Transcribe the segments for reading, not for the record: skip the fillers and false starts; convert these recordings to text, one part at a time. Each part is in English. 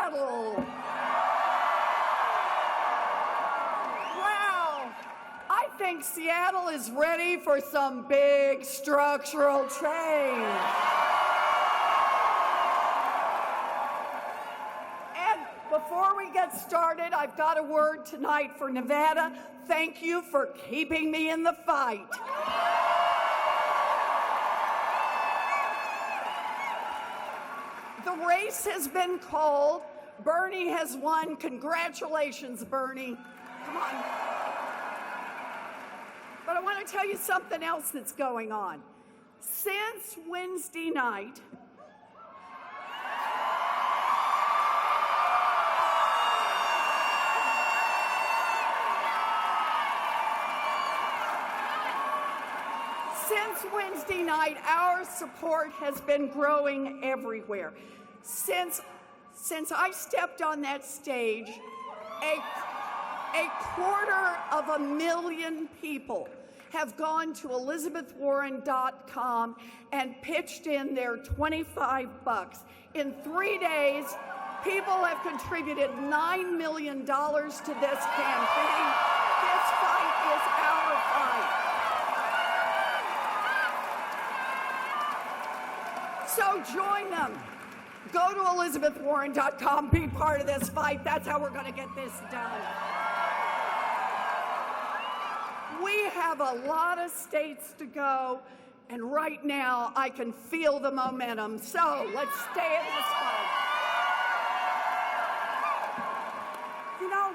Seattle. Wow, I think Seattle is ready for some big structural change. And before we get started, I've got a word tonight for Nevada. Thank you for keeping me in the fight. The race has been called. Bernie has won. Congratulations, Bernie. Come on. But I want to tell you something else that's going on. Since Wednesday night, our support has been growing everywhere. Since I stepped on that stage, a 250,000 people have gone to elizabethwarren.com and pitched in their $25. In 3 days, people have contributed $9 million to this campaign. This fight is our fight. So join them. Go to elizabethwarren.com, be part of this fight. That's how we're going to get this done. We have a lot of states to go, and right now I can feel the momentum. So let's stay in this fight. You know,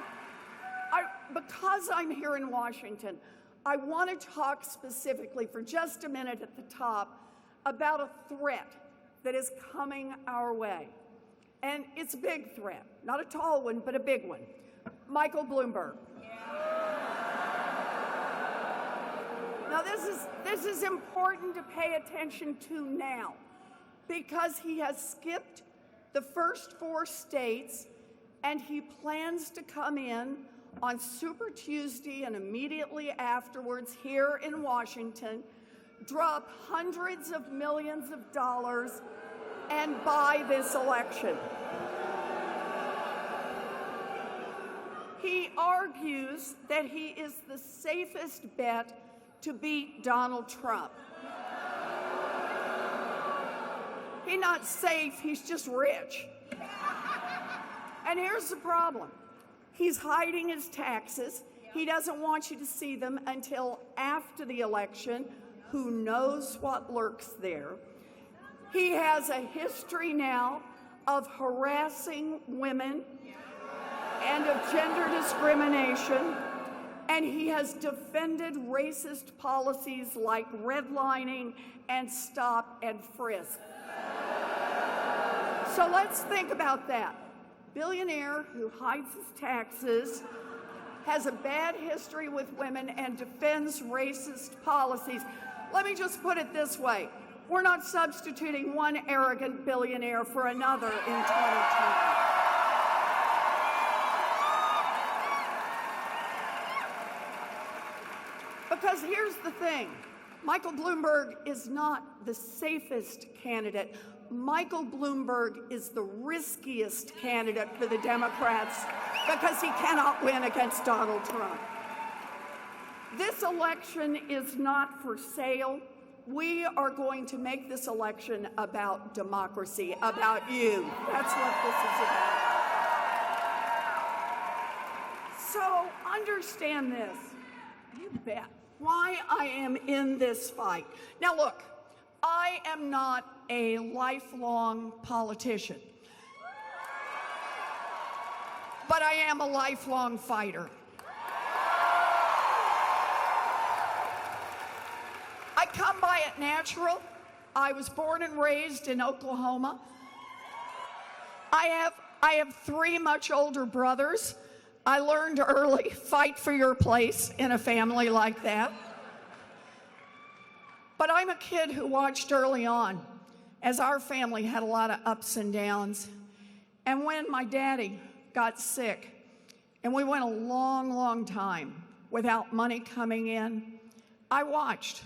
because I'm here in Washington, I want to talk specifically for just a minute at the top about a threat that is coming our way. And it's a big threat, not a tall one, but a big one. Michael Bloomberg. Now this is important to pay attention to now, because he has skipped the first 4 states and he plans to come in on Super Tuesday and immediately afterwards here in Washington, drop hundreds of millions of dollars and buy this election. He argues that he is the safest bet to beat Donald Trump. He's not safe, he's just rich. And here's the problem. He's hiding his taxes. He doesn't want you to see them until after the election. Who knows what lurks there? He has a history now of harassing women and of gender discrimination, and he has defended racist policies like redlining and stop and frisk. So let's think about that. Billionaire who hides his taxes, has a bad history with women, and defends racist policies. Let me just put it this way. We're not substituting one arrogant billionaire for another in 2020. Because here's the thing. Michael Bloomberg is not the safest candidate. Michael Bloomberg is the riskiest candidate for the Democrats because he cannot win against Donald Trump. This election is not for sale. We are going to make this election about democracy, about you. That's what this is about. So understand this, you bet, why I am in this fight. Now look, I am not a lifelong politician, but I am a lifelong fighter. I come by it natural. I was born and raised in Oklahoma. I have 3 much older brothers. I learned early, fight for your place in a family like that. But I'm a kid who watched early on as our family had a lot of ups and downs. And when my daddy got sick, and we went a long, long time without money coming in, I watched.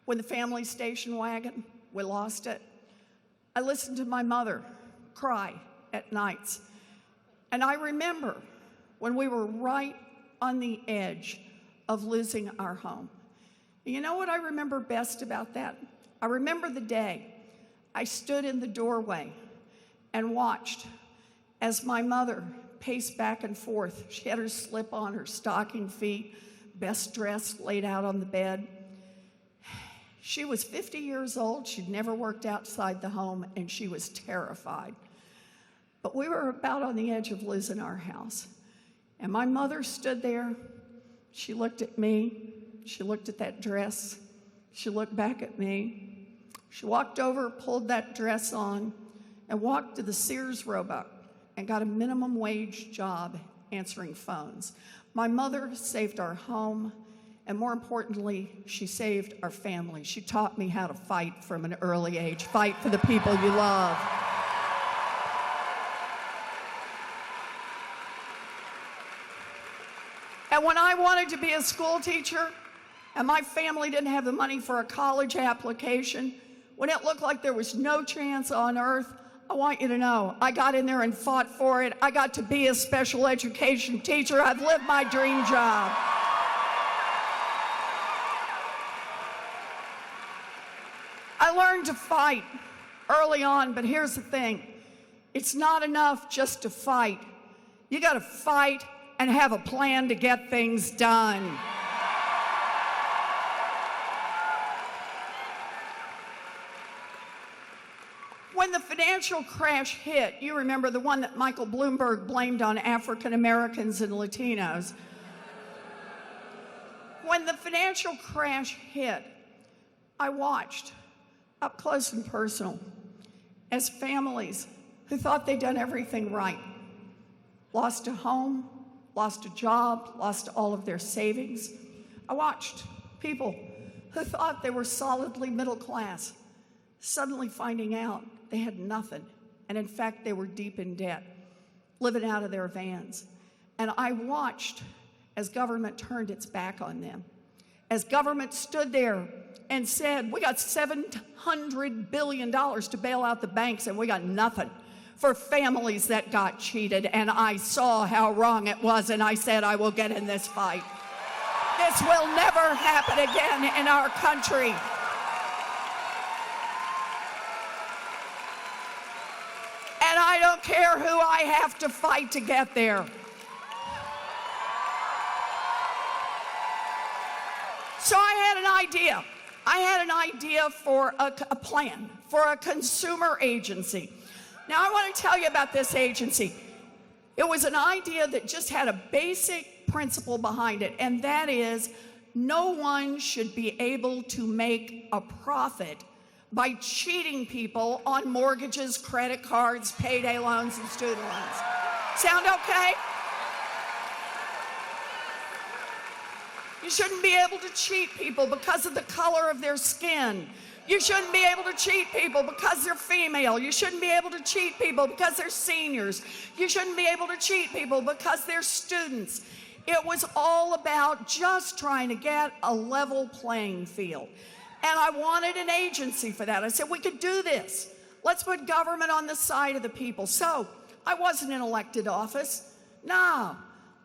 When the family station wagon, we lost it. I listened to my mother cry at nights. And I remember when we were right on the edge of losing our home. You know what I remember best about that? I remember the day I stood in the doorway and watched as my mother paced back and forth. She had her slip on, her stocking feet, best dress laid out on the bed. She was 50 years old. She'd never worked outside the home, and she was terrified. But we were about on the edge of losing our house. And my mother stood there. She looked at me. She looked at that dress. She looked back at me. She walked over, pulled that dress on, and walked to the Sears Roebuck and got a minimum wage job answering phones. My mother saved our home, and more importantly, she saved our family. She taught me how to fight from an early age, fight for the people you love. And when I wanted to be a school teacher, and my family didn't have the money for a college application, when it looked like there was no chance on earth, I want you to know, I got in there and fought for it. I got to be a special education teacher. I've lived my dream job. I learned to fight early on, but here's the thing. It's not enough just to fight. You got to fight and have a plan to get things done. When the financial crash hit, you remember the one that Michael Bloomberg blamed on African Americans and Latinos. When the financial crash hit, I watched up close and personal as families who thought they'd done everything right lost a home, lost a job, lost all of their savings. I watched people who thought they were solidly middle class suddenly finding out they had nothing, and in fact they were deep in debt, living out of their vans. And I watched as government turned its back on them, as government stood there and said, we got $700 billion to bail out the banks, and we got nothing for families that got cheated. And I saw how wrong it was, and I said, I will get in this fight. This will never happen again in our country. And I don't care who I have to fight to get there. So I had an idea. I had an idea for a plan, for a consumer agency. Now, I want to tell you about this agency. It was an idea that just had a basic principle behind it, and that is no one should be able to make a profit by cheating people on mortgages, credit cards, payday loans, and student loans. Sound okay? You shouldn't be able to cheat people because of the color of their skin. You shouldn't be able to cheat people because they're female. You shouldn't be able to cheat people because they're seniors. You shouldn't be able to cheat people because they're students. It was all about just trying to get a level playing field. And I wanted an agency for that. I said, we could do this. Let's put government on the side of the people. So I wasn't in elected office. No,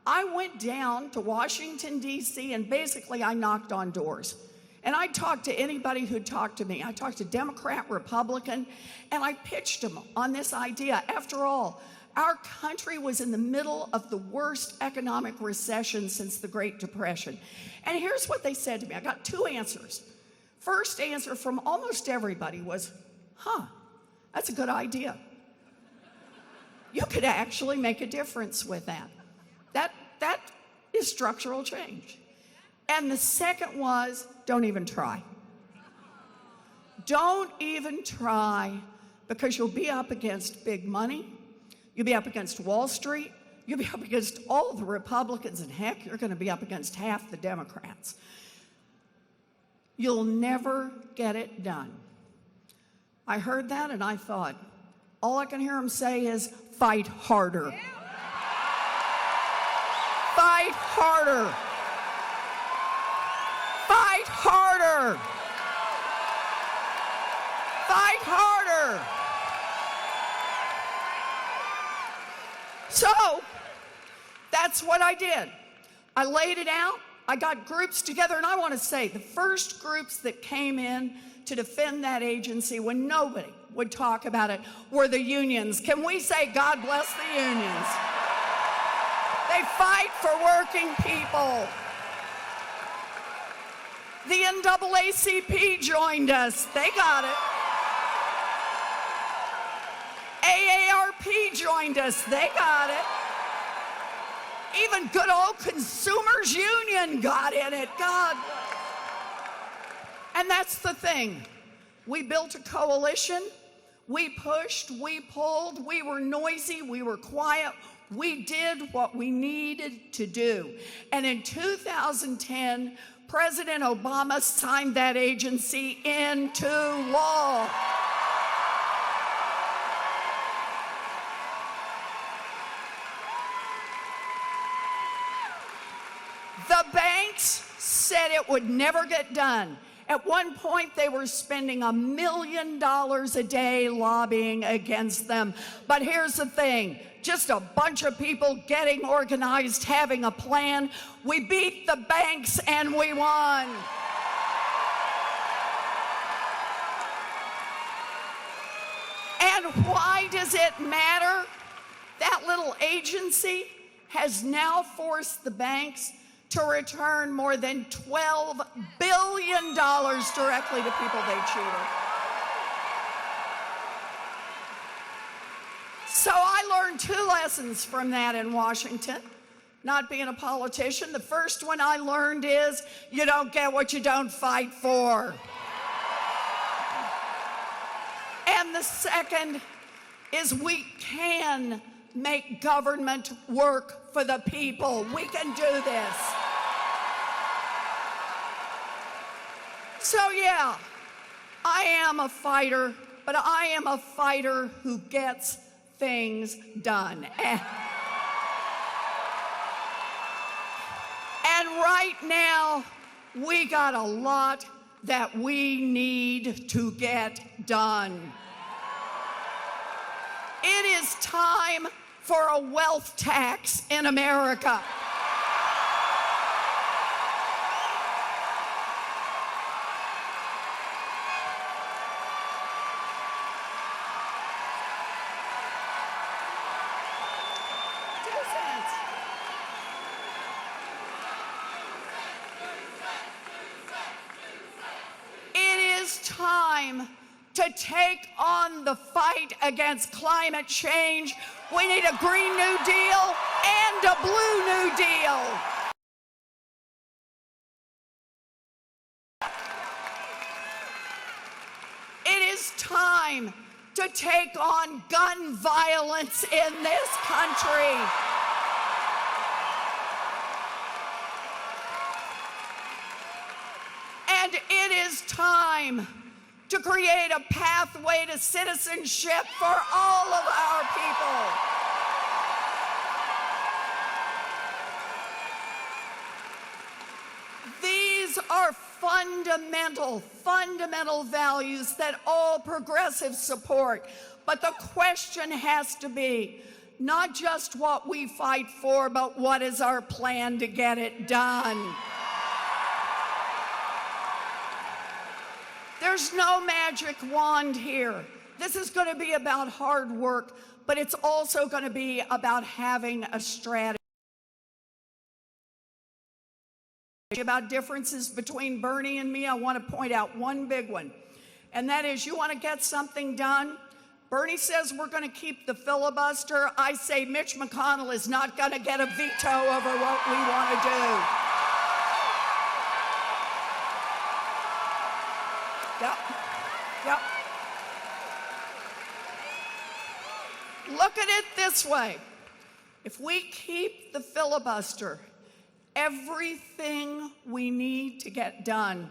I went down to Washington, D.C., and basically I knocked on doors. And I talked to anybody who'd talk to me. I talked to Democrat, Republican, and I pitched them on this idea. After all, our country was in the middle of the worst economic recession since the Great Depression. And here's what they said to me. I got two answers. First answer from almost everybody was, that's a good idea. You could actually make a difference with that. That is structural change. And the second was, don't even try. Don't even try, because you'll be up against big money. You'll be up against Wall Street. You'll be up against all the Republicans, and heck, you're going to be up against half the Democrats. You'll never get it done. I heard that and I thought, all I can hear him say is, fight harder. Fight harder. Fight harder. Fight harder. So that's what I did. I laid it out. I got groups together, and I want to say the first groups that came in to defend that agency when nobody would talk about it were the unions. Can we say God bless the unions? They fight for working people. The NAACP joined us. They got it. AARP joined us. They got it. Even good old Consumers Union got in it. God. And that's the thing. We built a coalition. We pushed, we pulled, we were noisy, we were quiet. We did what we needed to do. And in 2010, President Obama signed that agency into law. The banks said it would never get done. At one point, they were spending $1 million a day lobbying against them. But here's the thing, just a bunch of people getting organized, having a plan. We beat the banks and we won. And why does it matter? That little agency has now forced the banks to return more than $12 billion directly to people they cheated. So I learned 2 lessons from that in Washington, not being a politician. The first one I learned is you don't get what you don't fight for. And the second is we can make government work for the people. We can do this. So yeah, I am a fighter, but I am a fighter who gets things done. And right now, we got a lot that we need to get done. It is time for a wealth tax in America. Time to take on the fight against climate change. We need a Green New Deal and a Blue New Deal. It is time to take on gun violence in this country. And it is time to create a pathway to citizenship for all of our people. These are fundamental values that all progressives support. But the question has to be not just what we fight for, but what is our plan to get it done? There's no magic wand here. This is going to be about hard work, but it's also going to be about having a strategy. About differences between Bernie and me, I want to point out one big one, and that is you want to get something done. Bernie says we're going to keep the filibuster. I say Mitch McConnell is not going to get a veto over what we want to do. Yep. Look at it this way. If we keep the filibuster, everything we need to get done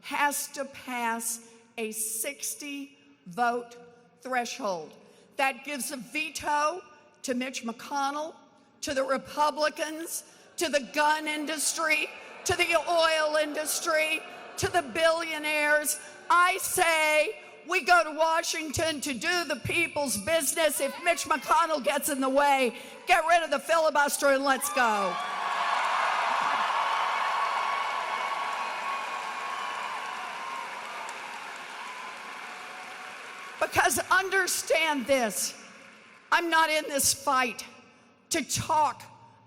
has to pass a 60-vote threshold. That gives a veto to Mitch McConnell, to the Republicans, to the gun industry, to the oil industry, to the billionaires. I say we go to Washington to do the people's business. If Mitch McConnell gets in the way, get rid of the filibuster and let's go. Because understand this, I'm not in this fight to talk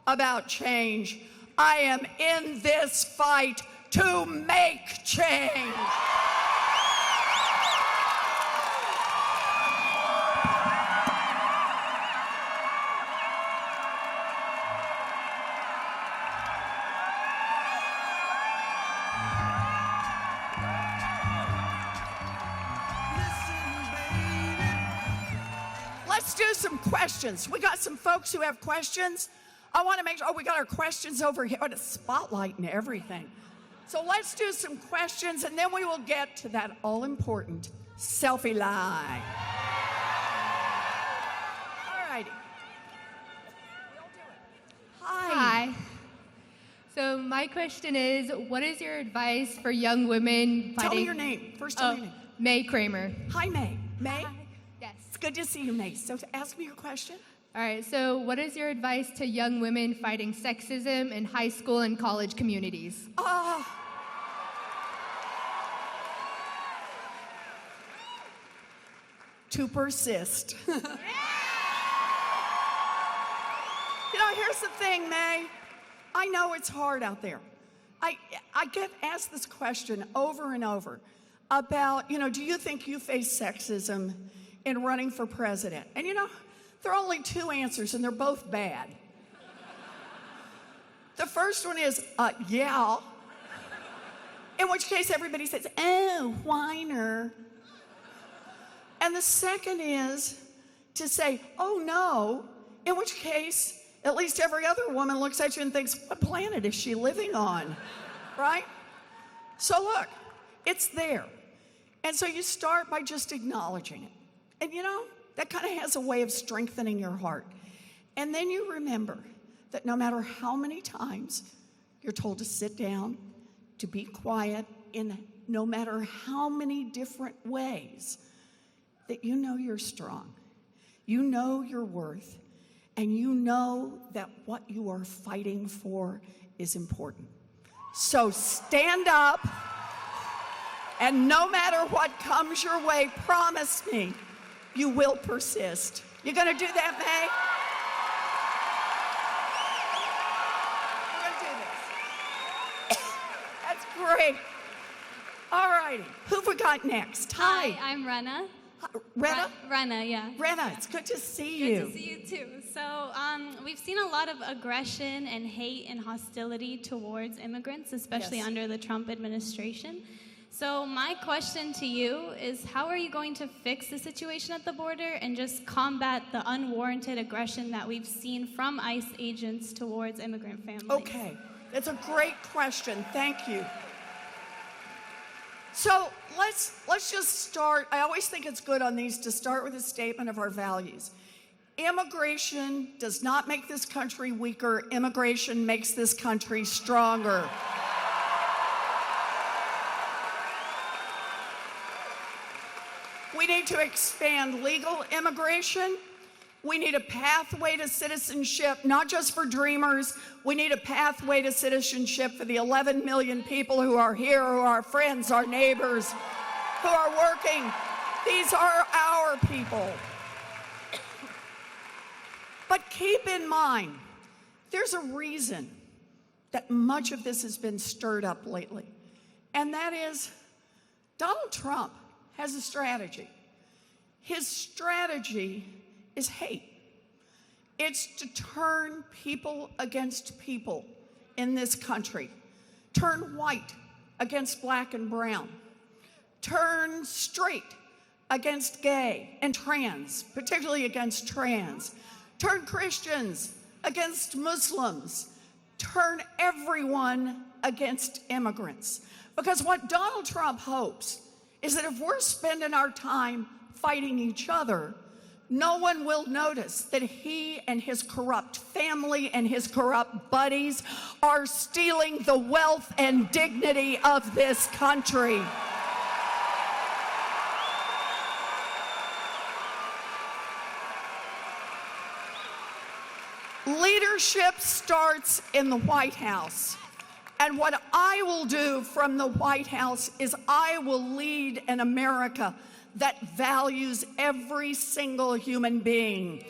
about change. I am in this fight to make change. Let's do some questions. We got some folks who have questions. I want to make sure, we got our questions over here. What a spotlight and everything. So let's do some questions, and then we will get to that all-important selfie line. All righty. Hi. So my question is, what is your advice for young women fighting... Tell me your name. First, tell me your name. May Kramer. Hi, May. May? Hi. Yes. It's good to see you, May. So ask me your question. All right, so what is your advice to young women fighting sexism in high school and college communities? To persist. You know, here's the thing, May. I know it's hard out there. I get asked this question over and over about, do you think you face sexism in running for president? And there are only two answers, and they're both bad. The first one is, yeah. In which case everybody says, oh, whiner. And the second is to say, oh, no, in which case at least every other woman looks at you and thinks, what planet is she living on, right? So look, it's there. And so you start by just acknowledging it. And that kind of has a way of strengthening your heart. And then you remember that no matter how many times you're told to sit down, to be quiet, in no matter how many different ways, that you're strong, your worth, and that what you are fighting for is important. So stand up, and no matter what comes your way, promise me, you will persist. You gonna do that, May? You're gonna do this. That's great. All righty. Who we got next? Hi, I'm Rena. Rena? Rena, yeah. Rena, it's good to see you. Good to see you too. So we've seen a lot of aggression and hate and hostility towards immigrants, especially under the Trump administration. So my question to you is, how are you going to fix the situation at the border and just combat the unwarranted aggression that we've seen from ICE agents towards immigrant families? Okay, that's a great question. Thank you. So let's just start. I always think it's good on these to start with a statement of our values. Immigration does not make this country weaker. Immigration makes this country stronger. We need to expand legal immigration. We need a pathway to citizenship, not just for dreamers. We need a pathway to citizenship for the 11 million people who are here, who are our friends, our neighbors, who are working. These are our people. But keep in mind, there's a reason that much of this has been stirred up lately. And that is, Donald Trump has a strategy. His strategy is hate. It's to turn people against people in this country. Turn white against black and brown. Turn straight against gay and trans, particularly against trans. Turn Christians against Muslims. Turn everyone against immigrants. Because what Donald Trump hopes is that if we're spending our time fighting each other, no one will notice that he and his corrupt family and his corrupt buddies are stealing the wealth and dignity of this country. Leadership starts in the White House. And what I will do from the White House is I will lead an America that values every single human being.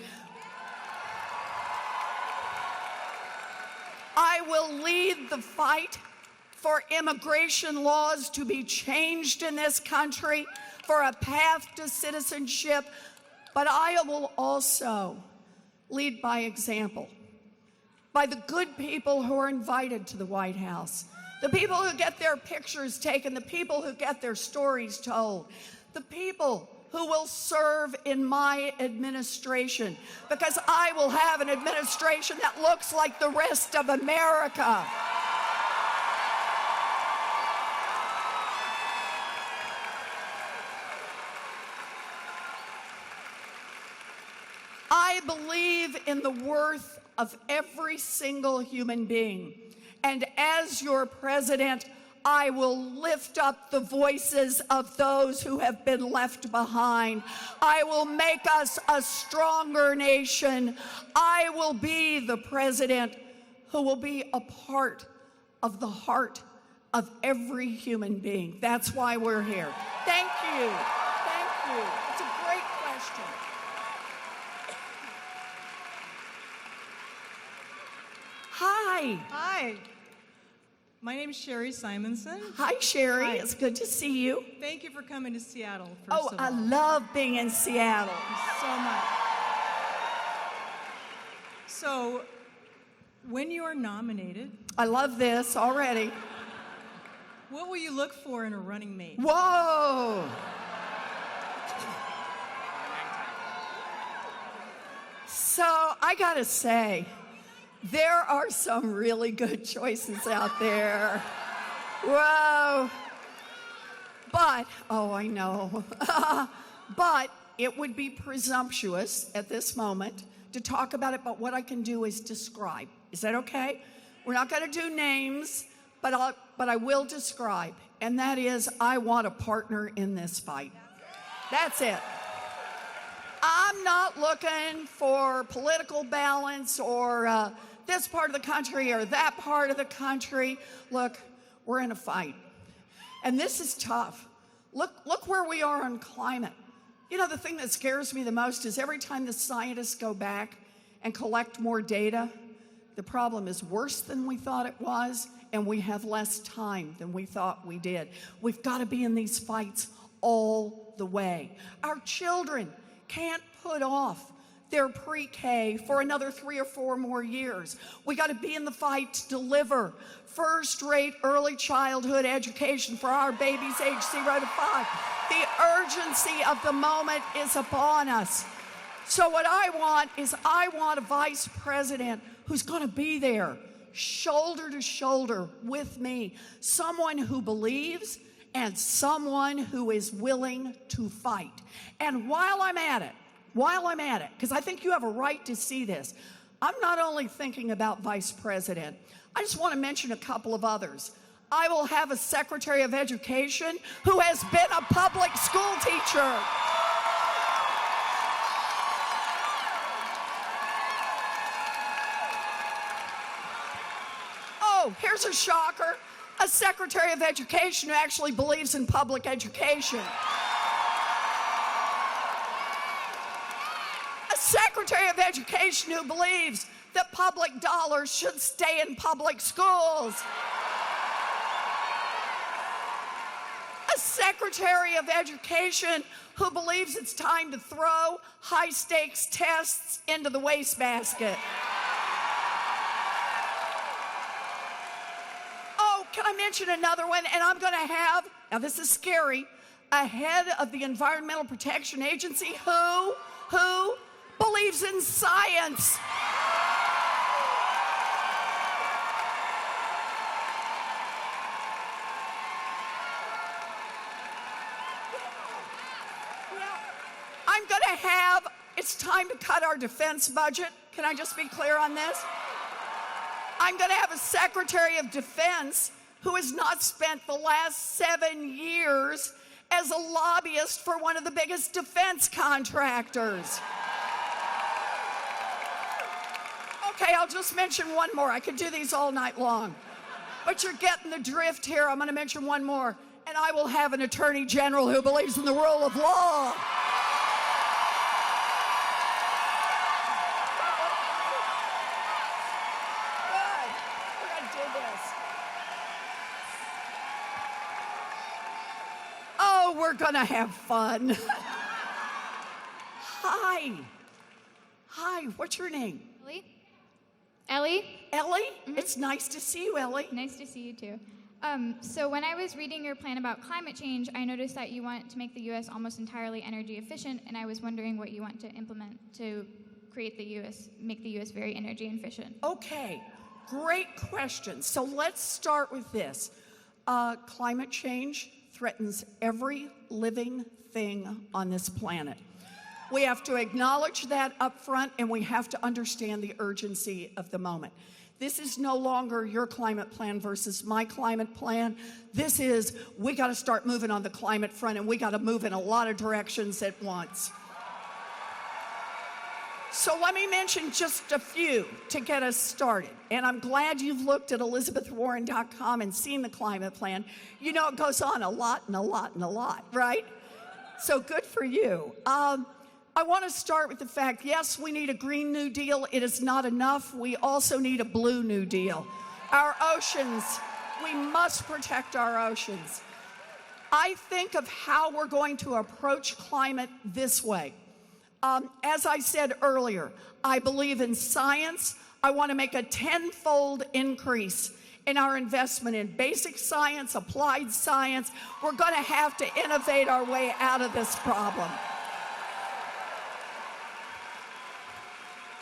I will lead the fight for immigration laws to be changed in this country, for a path to citizenship, but I will also lead by example, by the good people who are invited to the White House, the people who get their pictures taken, the people who get their stories told, the people who will serve in my administration, because I will have an administration that looks like the rest of America. I believe in the worth of every single human being. And as your president, I will lift up the voices of those who have been left behind. I will make us a stronger nation. I will be the president who will be a part of the heart of every human being. That's why we're here. Thank you. Thank you. It's a great question. Hi. Hi. My name is Sherry Simonson. Hi, Sherry. Hi. It's good to see you. Thank you for coming to Seattle, first Oh, of I all. love being in Seattle. So much. So, when you are nominated, I love this already. what will you look for in a running mate? Whoa. So I gotta say, there are some really good choices out there. Whoa. But, oh, I know. But it would be presumptuous at this moment to talk about it, but what I can do is describe. Is that okay? We're not gonna do names, but I will describe. And that is, I want a partner in this fight. That's it. I'm not looking for political balance or this part of the country or that part of the country. Look, we're in a fight. And this is tough. Look where we are on climate. You know, the thing that scares me the most is every time the scientists go back and collect more data, the problem is worse than we thought it was, and we have less time than we thought we did. We've got to be in these fights all the way. Our children can't put off their pre-K for another 3 or 4 more years. We got to be in the fight to deliver first-rate early childhood education for our babies age 0 to 5. The urgency of the moment is upon us. So what I want is I want a vice president who's going to be there, shoulder to shoulder with me, someone who believes and someone who is willing to fight. And while I'm at it, because I think you have a right to see this, I'm not only thinking about vice president, I just want to mention a couple of others. I will have a secretary of education who has been a public school teacher. Oh, here's a shocker. A secretary of education who actually believes in public education. A secretary of education who believes that public dollars should stay in public schools. A secretary of education who believes it's time to throw high-stakes tests into the wastebasket. Oh, can I mention another one? And I'm going to have, now this is scary, a head of the Environmental Protection Agency who believes in science. I'm going to have, it's time to cut our defense budget. Can I just be clear on this? I'm going to have a Secretary of Defense who has not spent the last 7 years as a lobbyist for one of the biggest defense contractors. Okay, I'll just mention one more. I could do these all night long. But you're getting the drift here. I'm going to mention one more. And I will have an attorney general who believes in the rule of law. Good. We're going to do this. Oh, we're going to have fun. Hi. Hi, what's your name? Ellie? Ellie? Ellie? It's nice to see you, Ellie. Nice to see you too. So when I was reading your plan about climate change, I noticed that you want to make the U.S. almost entirely energy efficient, and I was wondering what you want to implement to create the U.S., make the U.S. very energy efficient. Okay, great question. So let's start with this. Climate change threatens every living thing on this planet. We have to acknowledge that up front, and we have to understand the urgency of the moment. This is no longer your climate plan versus my climate plan. This is, we got to start moving on the climate front, and we got to move in a lot of directions at once. So let me mention just a few to get us started. And I'm glad you've looked at elizabethwarren.com and seen the climate plan. You know it goes on a lot and a lot and a lot, right? So good for you. I want to start with the fact, yes, we need a Green New Deal. It is not enough. We also need a Blue New Deal. Our oceans, we must protect our oceans. I think of how we're going to approach climate this way. As I said earlier, I believe in science. I want to make a tenfold increase in our investment in basic science, applied science. We're going to have to innovate our way out of this problem.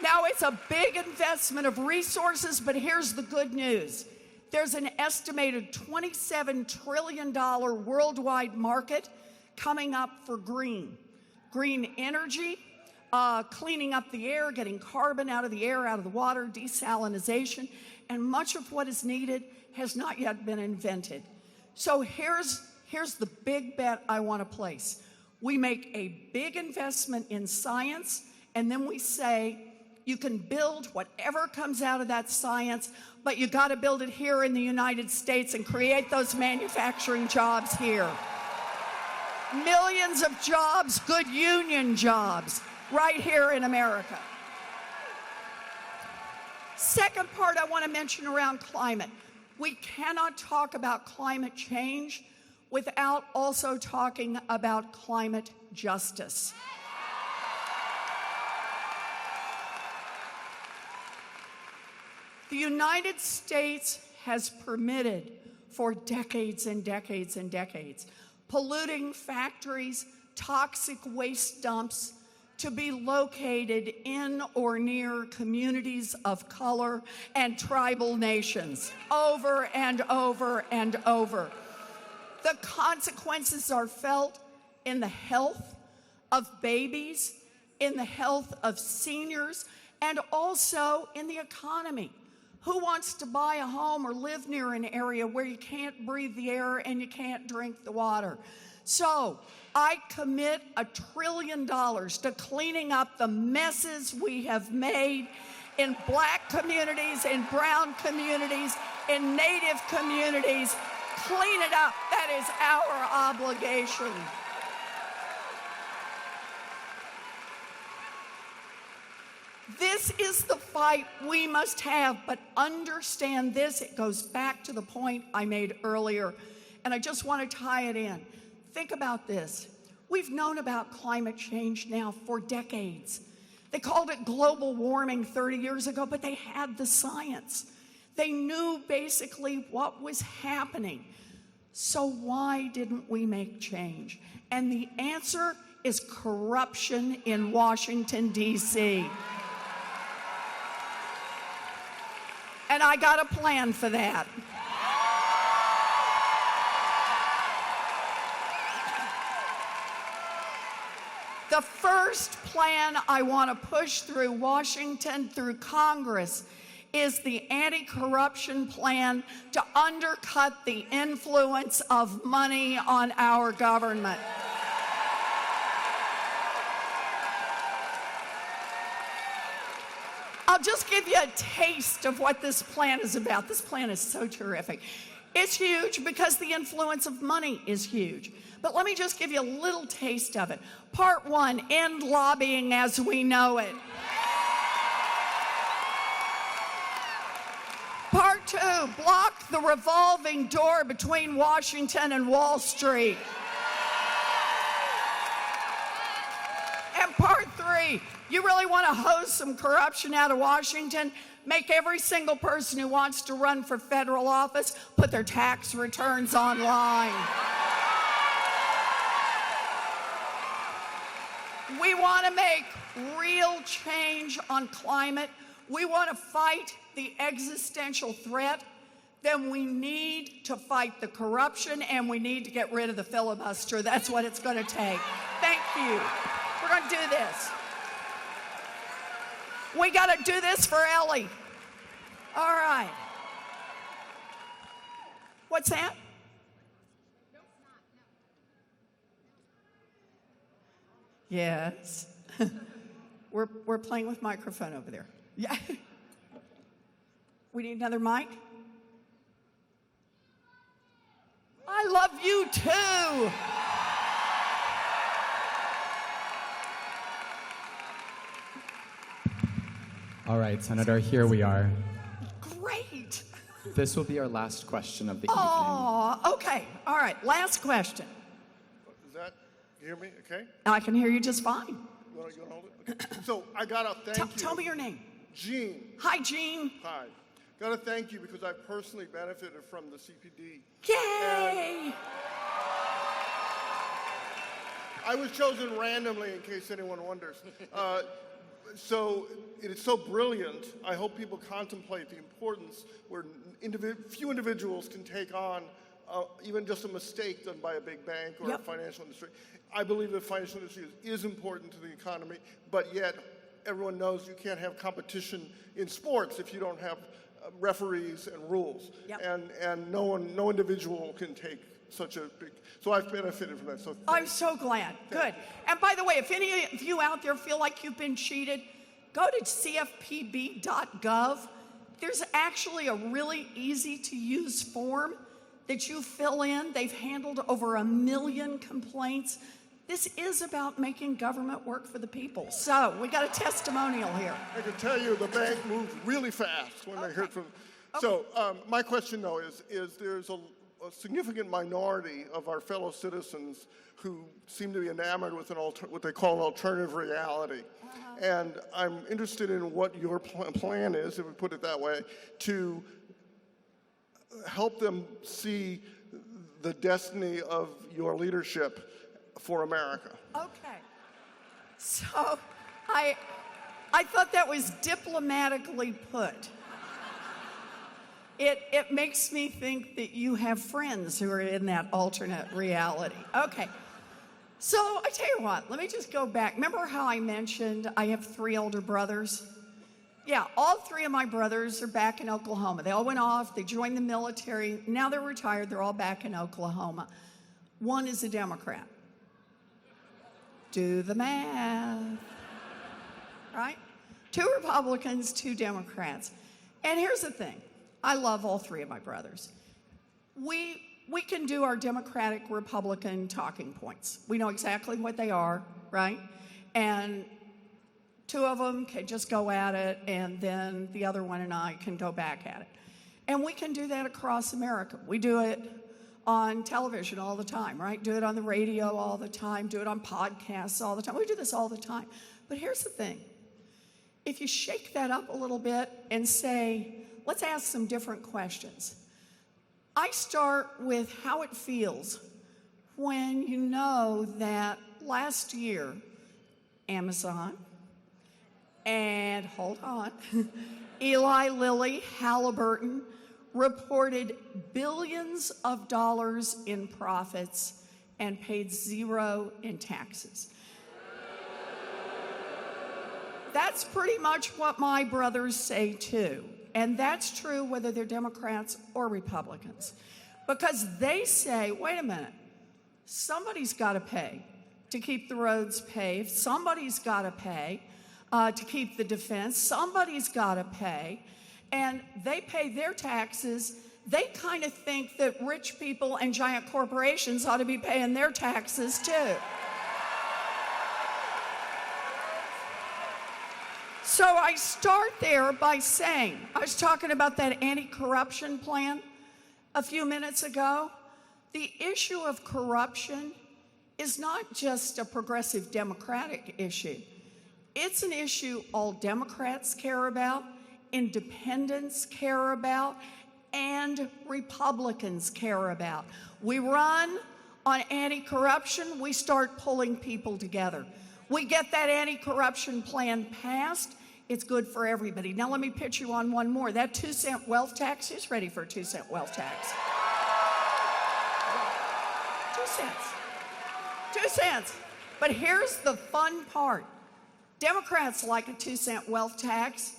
Now, it's a big investment of resources, but here's the good news. There's an estimated $27 trillion worldwide market coming up for green energy, cleaning up the air, getting carbon out of the air, out of the water, desalinization, and much of what is needed has not yet been invented. So here's the big bet I want to place. We make a big investment in science, and then we say, you can build whatever comes out of that science, but you got to build it here in the United States and create those manufacturing jobs here. Millions of jobs, good union jobs, right here in America. Second part I want to mention around climate. We cannot talk about climate change without also talking about climate justice. The United States has permitted for decades and decades and decades polluting factories, toxic waste dumps to be located in or near communities of color and tribal nations over and over and over. The consequences are felt in the health of babies, in the health of seniors, and also in the economy. Who wants to buy a home or live near an area where you can't breathe the air and you can't drink the water? So I commit $1 trillion to cleaning up the messes we have made in Black communities, in brown communities, in Native communities. Clean it up. That is our obligation. This is the fight we must have, but understand this. It goes back to the point I made earlier, and I just want to tie it in. Think about this. We've known about climate change now for decades. They called it global warming 30 years ago, but they had the science. They knew basically what was happening. So why didn't we make change? And the answer is corruption in Washington, D.C. And I got a plan for that. The first plan I want to push through Washington, through Congress, is the anti-corruption plan to undercut the influence of money on our government. I'll just give you a taste of what this plan is about. This plan is so terrific. It's huge because the influence of money is huge. But let me just give you a little taste of it. Part 1, end lobbying as we know it. Part 2, block the revolving door between Washington and Wall Street. And part 3, you really want to hose some corruption out of Washington? Make every single person who wants to run for federal office put their tax returns online. We want to make real change on climate. We want to fight the existential threat. Then we need to fight the corruption, and we need to get rid of the filibuster. That's what it's going to take. Thank you. We're going to do this. We got to do this for Ellie. All right. What's that? Yes. We're playing with microphone over there. Yeah. We need another mic. I love you too. All right, Senator, here we are. Great. This will be our last question of the evening. Oh, okay. All right, last question. Is that, you hear me okay? I can hear you just fine. You want to hold it? Okay. So I got to thank you. Tell me your name. Gene. Hi, Gene. Hi. Got to thank you because I personally benefited from the CPD. Yay! I was chosen randomly, in case anyone wonders. So it is so brilliant. I hope people contemplate the importance where few individuals can take on even just a mistake done by a big bank or a financial industry. I believe the financial industry is important to the economy, but yet everyone knows you can't have competition in sports if you don't have referees and rules. And no individual can take such a big, so I've benefited from that. So I'm so glad. Good. And by the way, if any of you out there feel like you've been cheated, go to cfpb.gov. There's actually a really easy to use form that you fill in. They've handled over 1 million complaints. This is about making government work for the people. So we got a testimonial here. I can tell you the bank moved really fast when they heard from. So my question though is there's a significant minority of our fellow citizens who seem to be enamored with what they call an alternative reality. And I'm interested in what your plan is, if we put it that way, to help them see the destiny of your leadership for America. Okay. So I thought that was diplomatically put. It makes me think that you have friends who are in that alternate reality. Okay. So I tell you what, let me just go back. Remember how I mentioned I have 3 older brothers? Yeah, all 3 of my brothers are back in Oklahoma. They all went off, they joined the military. Now they're retired, they're all back in Oklahoma. One is a Democrat. Do the math. Right? 2 Republicans, 2 Democrats. And here's the thing. I love all 3 of my brothers. We can do our Democratic Republican talking points. We know exactly what they are, right? And 2 of them can just go at it, and then the other one and I can go back at it. And we can do that across America. We do it on television all the time, right? Do it on the radio all the time. Do it on podcasts all the time. We do this all the time. But here's the thing. If you shake that up a little bit and say, let's ask some different questions. I start with how it feels when you know that last year, Amazon, and hold on, Eli Lilly, Halliburton, reported billions of dollars in profits and paid 0 in taxes. That's pretty much what my brothers say too. And that's true whether they're Democrats or Republicans. Because they say, wait a minute, somebody's got to pay to keep the roads paved. Somebody's got to pay. to keep the defense. Somebody's got to pay, and they pay their taxes. They kind of think that rich people and giant corporations ought to be paying their taxes too. So I start there by saying, I was talking about that anti-corruption plan a few minutes ago. The issue of corruption is not just a progressive Democratic issue. It's an issue all Democrats care about, independents care about, and Republicans care about. We run on anti-corruption, we start pulling people together. We get that anti-corruption plan passed, it's good for everybody. Now let me pitch you on one more. That 2-cent wealth tax, who's ready for a 2-cent wealth tax? 2 cents. 2 cents. But here's the fun part. Democrats like a 2-cent wealth tax,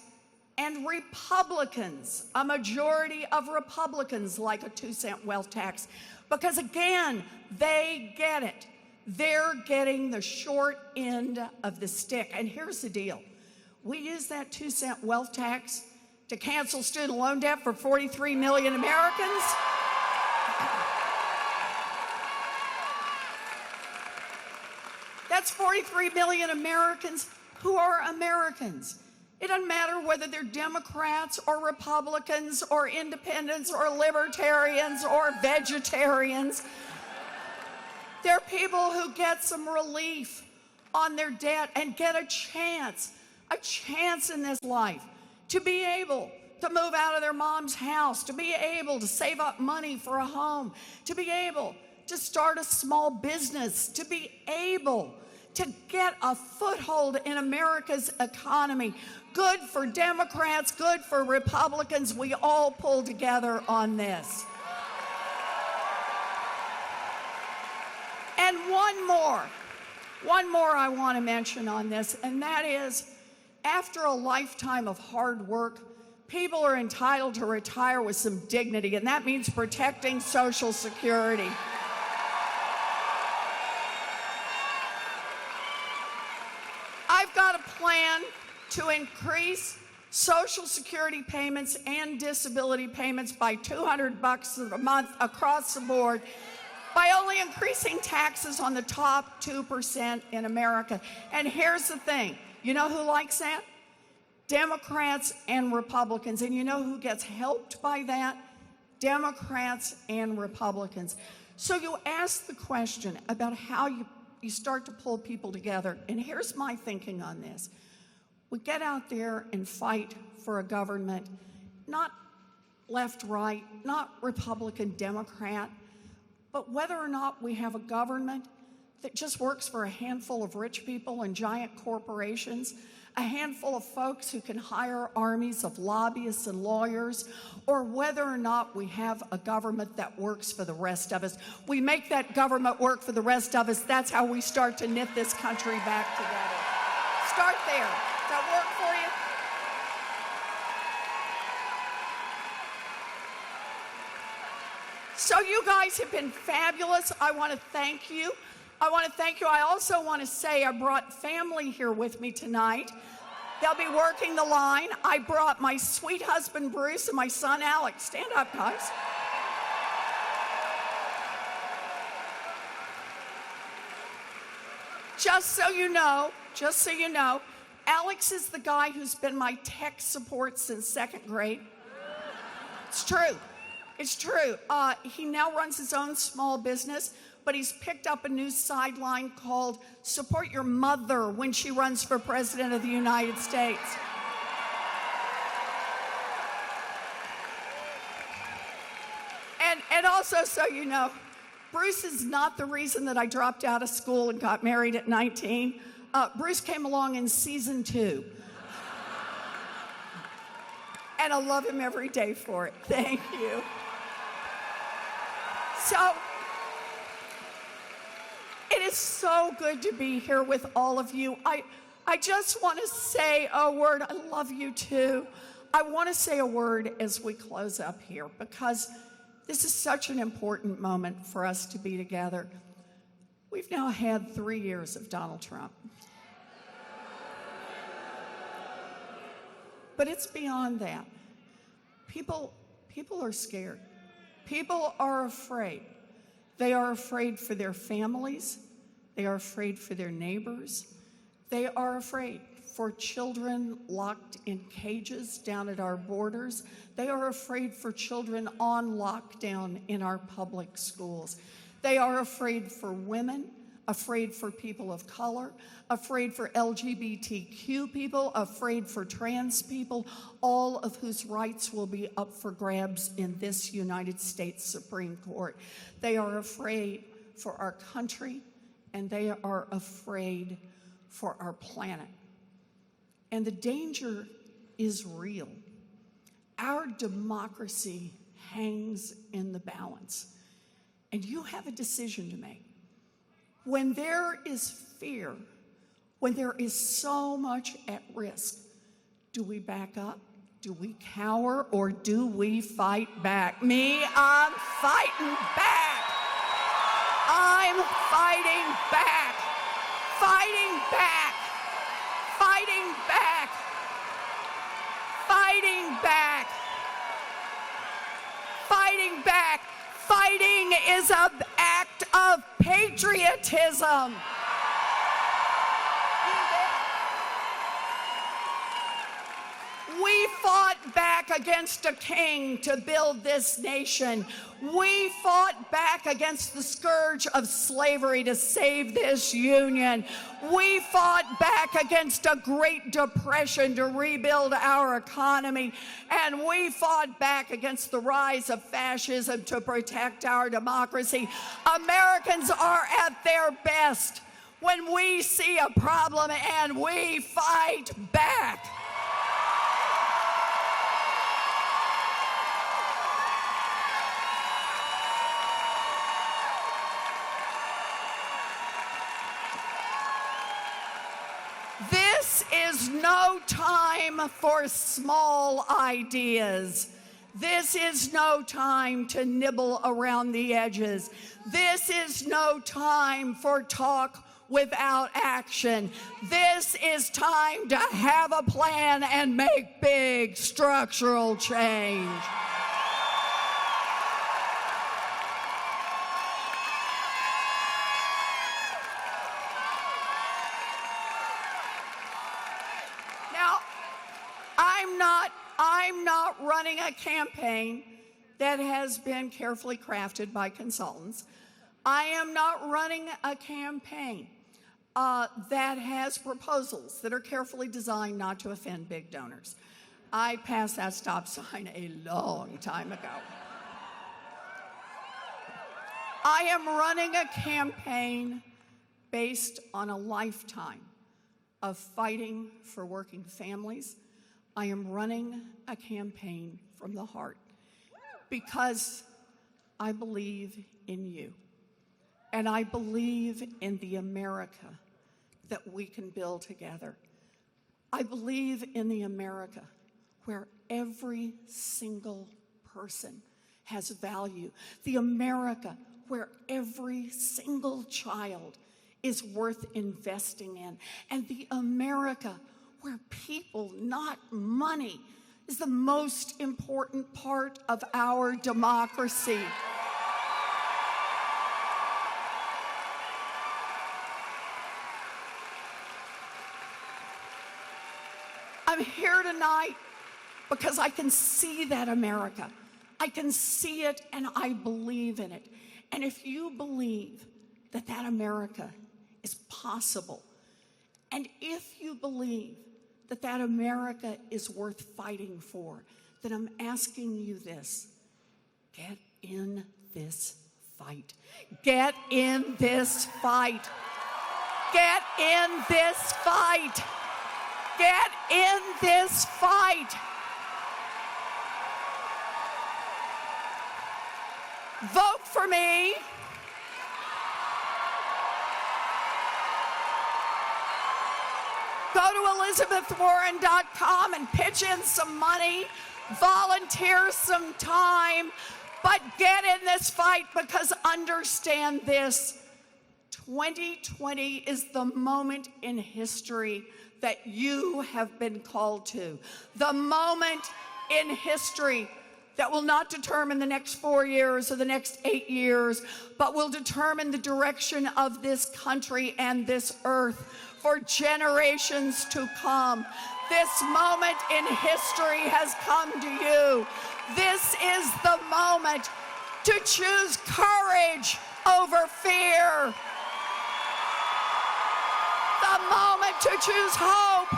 and Republicans, a majority of Republicans like a 2-cent wealth tax. Because again, they get it. They're getting the short end of the stick. And here's the deal. We use that 2-cent wealth tax to cancel student loan debt for 43 million Americans. That's 43 million Americans who are Americans. It doesn't matter whether they're Democrats or Republicans or independents or libertarians or vegetarians. They're people who get some relief on their debt and get a chance in this life to be able to move out of their mom's house, to be able to save up money for a home, to be able to start a small business, to be able to get a foothold in America's economy. Good for Democrats, good for Republicans. We all pull together on this. And one more I want to mention on this, and that is, after a lifetime of hard work, people are entitled to retire with some dignity, and that means protecting Social Security. I've got a plan to increase Social Security payments and disability payments by $200 a month across the board by only increasing taxes on the top 2% in America. And here's the thing, you know who likes that? Democrats and Republicans. And you know who gets helped by that? Democrats and Republicans. So you ask the question about how you start to pull people together. And here's my thinking on this. We get out there and fight for a government, not left, right, not Republican, Democrat, but whether or not we have a government that just works for a handful of rich people and giant corporations, a handful of folks who can hire armies of lobbyists and lawyers, or whether or not we have a government that works for the rest of us. We make that government work for the rest of us. That's how we start to knit this country back together. Start there. Does that work for you? So you guys have been fabulous. I want to thank you. I also want to say I brought family here with me tonight. They'll be working the line. I brought my sweet husband, Bruce, and my son, Alex. Stand up, guys. Just so you know, Alex is the guy who's been my tech support since 2nd grade. It's true. It's true. He now runs his own small business, but he's picked up a new sideline called Support Your Mother when she runs for President of the United States. And also, so you know, Bruce is not the reason that I dropped out of school and got married at 19. Bruce came along in season 2. And I love him every day for it. Thank you. So, it is so good to be here with all of you. I just want to say a word. I love you too. I want to say a word as we close up here because this is such an important moment for us to be together. We've now had 3 years of Donald Trump. But it's beyond that. People are scared. People are afraid. They are afraid for their families. They are afraid for their neighbors. They are afraid for children locked in cages down at our borders. They are afraid for children on lockdown in our public schools. They are afraid for women, afraid for people of color, afraid for LGBTQ people, afraid for trans people, all of whose rights will be up for grabs in this United States Supreme Court. They are afraid for our country, and they are afraid for our planet. And the danger is real. Our democracy hangs in the balance, and you have a decision to make. When there is fear, when there is so much at risk, do we back up? Do we cower, or do we fight back? Me, I'm fighting back. I'm fighting back. Fighting back. Fighting back. Fighting back. Fighting back. Fighting is an act of patriotism. We fought back against a king to build this nation. We fought back against the scourge of slavery to save this union. We fought back against a Great Depression to rebuild our economy. And we fought back against the rise of fascism to protect our democracy. Americans are at their best when we see a problem and we fight back. This is no time for small ideas. This is no time to nibble around the edges. This is no time for talk without action. This is time to have a plan and make big structural change. I'm not running a campaign that has been carefully crafted by consultants. I am not running a campaign that has proposals that are carefully designed not to offend big donors. I passed that stop sign a long time ago. I am running a campaign based on a lifetime of fighting for working families. I am running a campaign from the heart because I believe in you, and I believe in the America that we can build together. I believe in the America where every single person has value, the America where every single child is worth investing in, and the America where people, not money, is the most important part of our democracy. I'm here tonight because I can see that America. I can see it and I believe in it. And if you believe that that America is possible, and if you believe that that America is worth fighting for, then I'm asking you this: get in this fight. Get in this fight. Get in this fight. Get in this fight. Vote for me. Go to ElizabethWarren.com and pitch in some money, volunteer some time, but get in this fight, because understand this: 2020 is the moment in history that you have been called to. The moment in history that will not determine the next 4 years or the next 8 years, but will determine the direction of this country and this earth for generations to come. This moment in history has come to you. This is the moment to choose courage over fear. The moment to choose hope.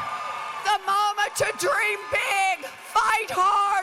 The moment to dream big, fight hard.